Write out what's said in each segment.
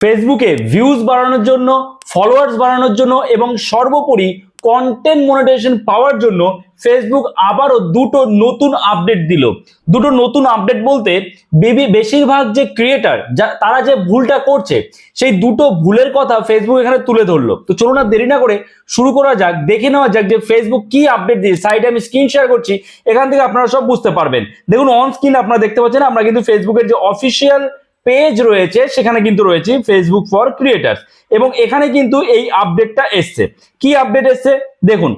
ফেসবুকে ভিউজ বাড়ানোর জন্য, ফলোয়ার্স বাড়ানোর জন্য এবং সর্বোপরি কন্টেন্ট মনিটাইজেশন পাওয়ার জন্য ফেসবুক আবারও দুটো নতুন আপডেট দিল। দুটো নতুন আপডেট বলতে বেশিরভাগ যে ক্রিয়েটার তারা যে ভুলটা করছে সেই দুটো ভুলের কথা ফেসবুক এখানে তুলে ধরলো। তো চলুন না দেরি না করে শুরু করা যাক, দেখে নেওয়া যাক যে ফেসবুক কি আপডেট দিয়েছে। সাইডে আমি স্ক্রিন শেয়ার করছি, এখান থেকে আপনারা সব বুঝতে পারবেন। দেখুন অন স্ক্রিন আপনারা দেখতে পাচ্ছেন আমরা কিন্তু ফেসবুকের যে অফিসিয়াল পেজ রয়েছে সেখানে কিন্তু রয়েছে ফেসবুক ফর ক্রিয়েটার্স এবং এখানে কিন্তু এই আপডেটটা এসছে। কি আপডেট এসছে দেখুন,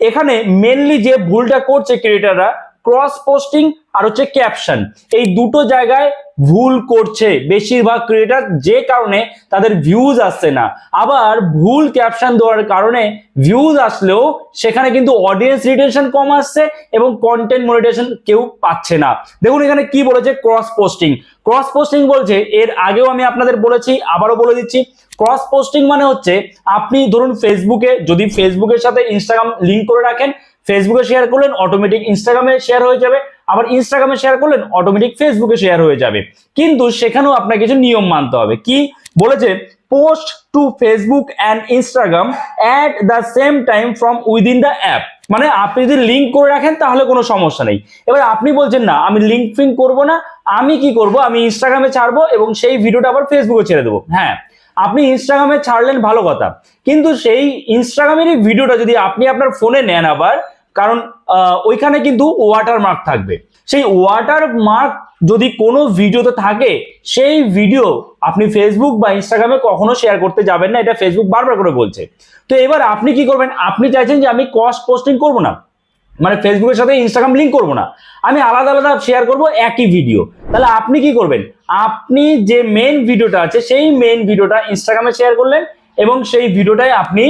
এখানে মেনলি যে ভুলটা করছে ক্রিয়েটাররা ক্রস পোস্টিং আর হচ্ছে ক্যাপশন, এই দুটো জায়গায় ভুল করছে বেশিরভাগ ক্রিয়েটার, যে কারণে তাদের ভিউজ আসছে না। আবার ভুল ক্যাপশন দেওয়ার কারণে ভিউজ আসলেও সেখানে কিন্তু অডিয়েন্স রিটেনশন কম আসছে এবং কন্টেন্ট মনিটাইজেশন কেউ পাচ্ছে না। দেখুন এখানে কি বলেছে, ক্রস পোস্টিং। ক্রস পোস্টিং বলছে, এর আগেও আমি আপনাদের বলেছি, আবারও বলে দিচ্ছি, ক্রস পোস্টিং মানে হচ্ছে আপনি ধরুন ফেসবুকে, যদি ফেসবুকের সাথে ইনস্টাগ্রাম লিংক করে রাখেন, ফেসবুকে শেয়ার করলেন অটোমেটিক ইনস্টাগ্রামে শেয়ার হয়ে যাবে, আবার ইনস্টাগ্রামে শেয়ার করলেন অটোমেটিক ফেসবুকে শেয়ার হয়ে যাবে। কিন্তু সেখানেও আপনাকে কিছু নিয়ম মানতে হবে। কি বলেছে, post to Facebook and Instagram at the same time from within the app. মানে আপনি যদি লিঙ্ক করে রাখেন তাহলে কোনো সমস্যা নেই। এবার আপনি বলছেন না আমি লিঙ্ক ফিঙ্ক করবো না, আমি কি করব, আমি ইনস্টাগ্রামে ছাড়বো এবং সেই ভিডিওটা আবার ফেসবুকে ছেড়ে দেবো। হ্যাঁ, আপনি ইনস্টাগ্রামে ছাড়লেন ভালো কথা, কিন্তু সেই ইনস্টাগ্রামেরই ভিডিওটা যদি আপনি আপনার ফোনে নেন আবার, কারণ ওইখানে কিন্তু ওয়াটারমার্ক থাকবে, সেই ওয়াটারমার্ক যদি কোনো ভিডিওতে থাকে সেই ভিডিও আপনি ফেসবুক বা ইনস্টাগ্রামে কখনো শেয়ার করতে যাবেন না, এটা ফেসবুক বারবার করে বলছে। তো এবার আপনি কি করবেন, আপনি চাইছেন যে আমি ক্রস পোস্টিং করবো না, মানে ফেসবুকের সাথে ইনস্টাগ্রাম লিঙ্ক করবো না, আমি আলাদা আলাদা শেয়ার করব একই ভিডিও। তাহলে আপনি কি করবেন, আপনি যে মেন ভিডিওটা আছে সেই মেন ভিডিওটা ইনস্টাগ্রামে শেয়ার করলেন এবং সেই ভিডিওটাই আপনি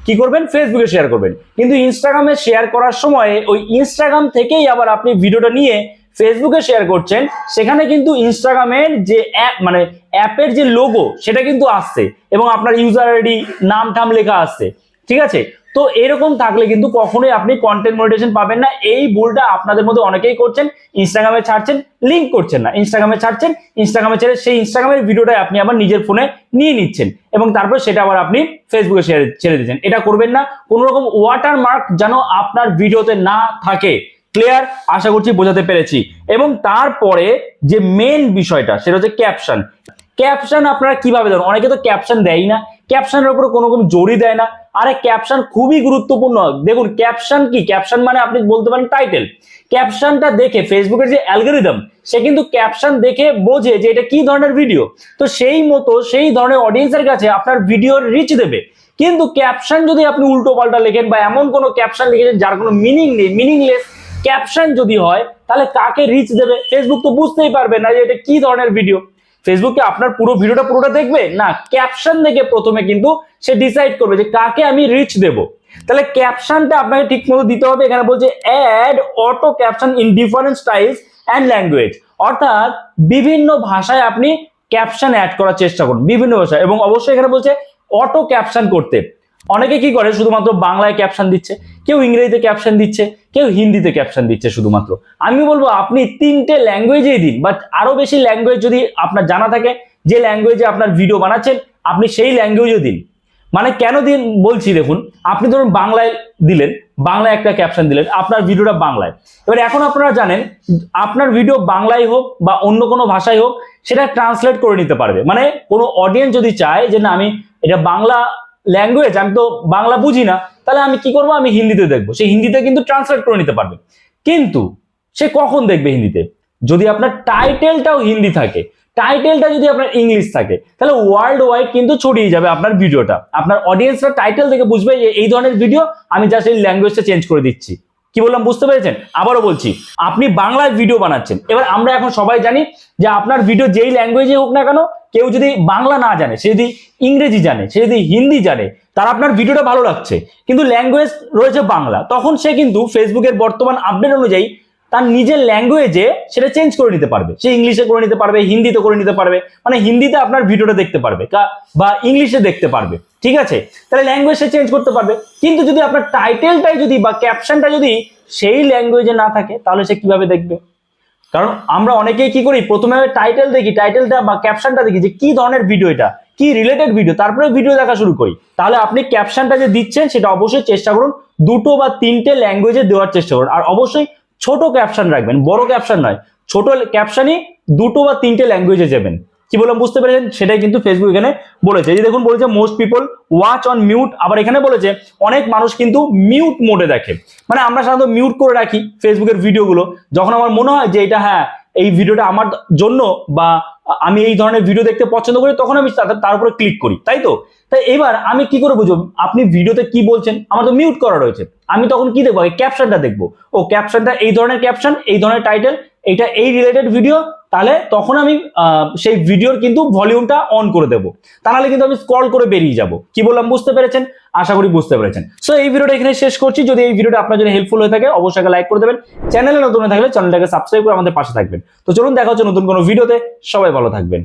কি করবেন, ফেসবুকে শেয়ার করবেন। কিন্তু ইনস্টাগ্রামে শেয়ার করার সময় ওই ইনস্টাগ্রাম থেকেই আবার আপনি ভিডিওটা নিয়ে ফেসবুকে শেয়ার করছেন, সেখানে কিন্তু ইনস্টাগ্রামের যে অ্যাপ, মানে অ্যাপের যে লোগো সেটা কিন্তু আসছে এবং আপনার ইউজার আইডি নাম টাম লেখা আসছে, ঠিক আছে? তো এরকম থাকলে কিন্তু কখনোই আপনি কন্টেন্ট মনিটাইজেশন পাবেন না। এই ভুলটা আপনাদের মধ্যে অনেকেই করছেন, ইনস্টাগ্রামে ছাড়ছেন, লিঙ্ক করছেন না, ইনস্টাগ্রামে ছাড়ছেন, ইনস্টাগ্রামে ছেড়ে সেই ইনস্টাগ্রামের ভিডিওটাই আপনি আবার নিজের ফোনে নিয়ে নিচ্ছেন এবং তারপর সেটা আবার আপনি ফেসবুকে ছেড়ে দিচ্ছেন। এটা করবেন না, কোনো রকম ওয়াটারমার্ক যেন আপনার ভিডিওতে না থাকে। ক্লিয়ার? আশা করছি বোঝাতে পেরেছি। এবং তারপরে যে মেন বিষয়টা সেটা হচ্ছে ক্যাপশন। ক্যাপশন আপনারা কিভাবে দেন, অনেকে তো ক্যাপশন দেয় না, ক্যাপশনের উপরে কোনো রকম জোরই দেয় না। আরে ক্যাপশন খুবই গুরুত্বপূর্ণ। দেখুন ক্যাপশন কি, ক্যাপশন মানে আপনি বলতে পারেন টাইটেল। ক্যাপশনটা দেখে ফেসবুকের যে অ্যালগরিদম সে কিন্তু ক্যাপশন দেখে বোঝে যে এটা কি ধরনের ভিডিও, তো সেই মতো সেই ধরনের অডিয়েন্সের কাছে আপনার ভিডিওর রিচ দেবে। কিন্তু ক্যাপশন যদি আপনি উল্টো পাল্টা লেখেন বা এমন কোনো ক্যাপশন লিখেছেন যার কোনো মিনিং নেই, মিনিংলেস ক্যাপশন যদি হয়, তাহলে কাকে রিচ দেবে? ফেসবুক তো বুঝতেই পারবে না যে এটা কি ধরনের ভিডিও। ফেসবুকে আপনার পুরো ভিডিওটা পুরোটা দেখবে না, ক্যাপশন দেখে প্রথমে কিন্তু সে ডিসাইড করবে যে কাকে আমি রিচ দেব। তাহলে ক্যাপশনটা আপনাকে ঠিক মতো দিতে হবে। এখানে বলছে add auto caption in different styles and language, অর্থাৎ বিভিন্ন ভাষায় আপনি ক্যাপশন অ্যাড করার চেষ্টা করুন, বিভিন্ন ভাষায়। এবং অবশ্যই এখানে বলছে অটো ক্যাপশন করতে। অনেকে কি করে শুধুমাত্র বাংলায় ক্যাপশন দিচ্ছে, কেউ ইংরেজিতে ক্যাপশন দিচ্ছে, কেউ হিন্দিতে ক্যাপশন দিচ্ছে শুধুমাত্র। আমি বলবো আপনি 3টে ল্যাঙ্গুয়েজেই দিন, বাট আরো বেশি ল্যাঙ্গুয়েজ যদি আপনার জানা থাকে, যে ল্যাঙ্গুয়েজে আপনার ভিডিও বানাচ্ছেন আপনি সেই ল্যাঙ্গুয়েজও দিন। মানে কেন দিন বলছি, দেখুন আপনি ধরুন বাংলায় দিলেন, বাংলায় একটা ক্যাপশন দিলেন, আপনার ভিডিওটা বাংলায়। এবার এখন আপনারা জানেন আপনার ভিডিও বাংলায় হোক বা অন্য কোনো ভাষায় হোক, সেটা ট্রান্সলেট করে নিতে পারবে। মানে কোনো অডিয়েন্স যদি চায় যে না আমি এটা বাংলা ল্যাঙ্গুয়েজ, আমি তো বাংলা বুঝি না, তাহলে আমি কি করবো, আমি হিন্দিতে দেখবো, সে হিন্দিতে কিন্তু ট্রান্সলেট করে নিতে পারবে। কিন্তু সে কখন দেখবে হিন্দিতে, যদি আপনার টাইটেলটাও হিন্দি থাকে, টাইটেলটা যদি আপনার ইংলিশ থাকে, তাহলে ওয়ার্ল্ড ওয়াইড কিন্তু ছড়িয়ে যাবে আপনার ভিডিওটা। আপনার অডিয়েন্সরা টাইটেল দেখে বুঝবে যে এই ধরনের ভিডিও, আমি জাস্ট এই ল্যাঙ্গুয়েজটা চেঞ্জ করে দিচ্ছি। কি বললাম বুঝতে পেরেছেন? আবারও বলছি, আপনি বাংলায় ভিডিও বানাচ্ছেন, এবার আমরা এখন সবাই জানি যে আপনার ভিডিও যেই ল্যাঙ্গুয়েজে হোক না কেন, কেউ যদি বাংলা না জানে, সে যদি ইংরেজি জানে, সে যদি হিন্দি জানে, তার আপনার ভিডিওটা ভালো লাগছে কিন্তু ল্যাঙ্গুয়েজ রয়েছে বাংলা, তখন সে কিন্তু ফেসবুকের বর্তমান আপডেট অনুযায়ী তার নিজের ল্যাঙ্গুয়েজে সেটা চেঞ্জ করে নিতে পারবে। সে ইংলিশে করে নিতে পারবে, হিন্দিতে করে নিতে পারবে, মানে হিন্দিতে আপনার ভিডিওটা দেখতে পারবে বা ইংলিশে দেখতে পারবে, ঠিক আছে? তাহলে ল্যাঙ্গুয়েজ সে চেঞ্জ করতে পারবে। কিন্তু যদি আপনার টাইটেলটাই যদি বা ক্যাপশনটা যদি সেই ল্যাঙ্গুয়েজে না থাকে, তাহলে সে কিভাবে দেখবে? কারণ আমরা অনেকেই কি করি, প্রথমে টাইটেল দেখি, টাইটেলটা বা ক্যাপশনটা দেখি যে কি ধরনের ভিডিও এটা, কি রিলেটেড ভিডিও, তারপরে ভিডিও দেখা শুরু করি। তাহলে আপনি ক্যাপশনটা যে দিচ্ছেন সেটা অবশ্যই চেষ্টা করুন 2টো বা 3টে ল্যাঙ্গুয়েজে দেওয়ার চেষ্টা করুন। আর অবশ্যই ছোট ক্যাপশন রাখবেন, বড় ক্যাপশন নয়, ছোট ক্যাপশনই 2টো বা 3টে ল্যাঙ্গুয়েজে যাবেন। কি বললাম বুঝতে পেরেছেন? সেটাই কিন্তু ফেসবুক এখানে বলেছে। এই যে দেখুন বলেছে most people watch on mute, আবার এখানে বলেছে অনেক মানুষ কিন্তু মিউট মোডে দেখে। মানে আমরা সাধারণত মিউট করে রাখি ফেসবুকের ভিডিওগুলো, যখন আমার মনে হয় যে এটা হ্যাঁ এই ভিডিওটা আমার জন্য বা আমি এই ধরনের ভিডিও দেখতে পছন্দ করি, তখন আমি তার উপরে ক্লিক করি, তাই তো? তাই এবার আমি কি করে বুঝবো আপনি ভিডিওতে কি বলছেন? আমার তো মিউট করা রয়েছে, আমি তখন কি দেখবো? ক্যাপশনটা দেখবো, ও ক্যাপশনটা এই ধরনের ক্যাপশন, এই ধরনের টাইটেল, এটা এই রিলেটেড ভিডিও, তাহলে তখন আমি সেই ভিডিওর কিন্তু ভলিউমটা অন করে দেবো, তা নাহলে কিন্তু আমি স্ক্রল করে বেরিয়ে যাব। কি বললাম বুঝতে পেরেছেন? আশা করি বুঝতে পেরেছেন। সো এই ভিডিওটা এখানে শেষ করছি। যদি এই ভিডিওটা আপনার জন্য হেল্পফুল হয়ে থাকে অবশ্যই লাইক করে দেবেন, চ্যানেলে নতুন হয়ে থাকলে চ্যানেলটাকে সাবস্ক্রাইব করে আমাদের পাশে থাকবেন। তো চলুন দেখা হচ্ছে নতুন কোনো ভিডিওতে, সবাই ভালো থাকবেন।